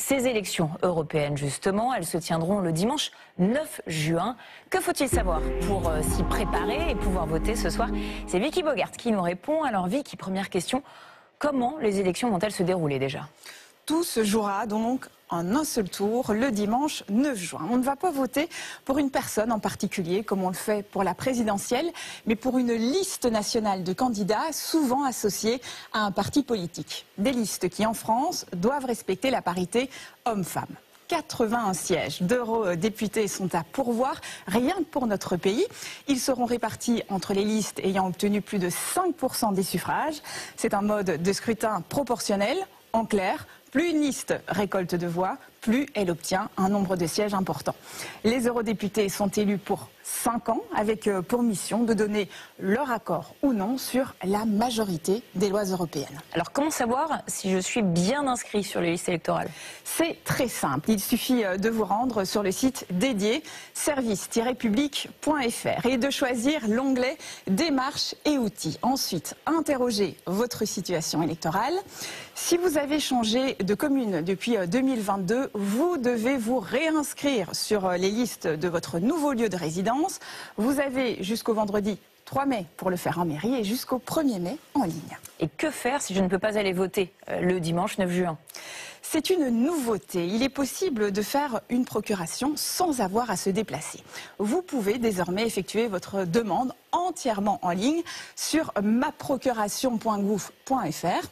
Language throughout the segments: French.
Ces élections européennes, justement, elles se tiendront le dimanche 9 juin. Que faut-il savoir pour s'y préparer et pouvoir voter ce soir? C'est Vicky Bogart qui nous répond. Alors Vicky, première question, comment les élections vont-elles se dérouler déjà? Tout se jouera donc en un seul tour le dimanche 9 juin. On ne va pas voter pour une personne en particulier comme on le fait pour la présidentielle, mais pour une liste nationale de candidats souvent associés à un parti politique. Des listes qui en France doivent respecter la parité homme-femme. 81 sièges d'eurodéputés sont à pourvoir, rien que pour notre pays. Ils seront répartis entre les listes ayant obtenu plus de 5% des suffrages. C'est un mode de scrutin proportionnel. En clair, plus une liste récolte de voix, plus elle obtient un nombre de sièges important. Les eurodéputés sont élus pour 5 ans, avec pour mission de donner leur accord ou non sur la majorité des lois européennes. Alors comment savoir si je suis bien inscrit sur les listes électorales? C'est très simple, il suffit de vous rendre sur le site dédié service-public.fr et de choisir l'onglet démarches et outils. Ensuite, interrogez votre situation électorale. Si vous avez changé de commune depuis 2022, vous devez vous réinscrire sur les listes de votre nouveau lieu de résidence. Vous avez jusqu'au vendredi 3 mai pour le faire en mairie et jusqu'au 1er mai en ligne. Et que faire si je ne peux pas aller voter le dimanche 9 juin? C'est une nouveauté. Il est possible de faire une procuration sans avoir à se déplacer. Vous pouvez désormais effectuer votre demande entièrement en ligne sur maprocuration.gouv.fr.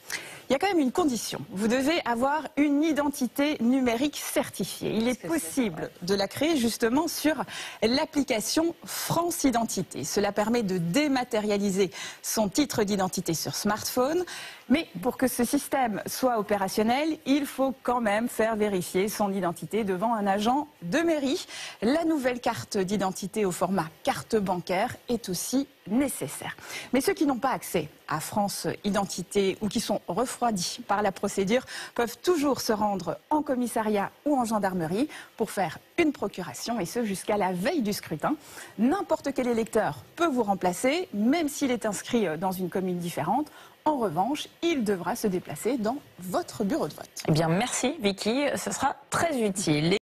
Il y a quand même une condition. Vous devez avoir une identité numérique certifiée. Il est possible de la créer justement sur l'application France Identité. Cela permet de dématérialiser son titre d'identité sur smartphone. Mais pour que ce système soit opérationnel, il faut quand même faire vérifier son identité devant un agent de mairie. La nouvelle carte d'identité au format carte bancaire est aussi nécessaire. Mais ceux qui n'ont pas accès à France Identité ou qui sont refroidis par la procédure peuvent toujours se rendre en commissariat ou en gendarmerie pour faire une procuration, et ce jusqu'à la veille du scrutin. N'importe quel électeur peut vous remplacer, même s'il est inscrit dans une commune différente. En revanche, il devra se déplacer dans votre bureau de vote. Eh bien, merci Vicky, ce sera très utile.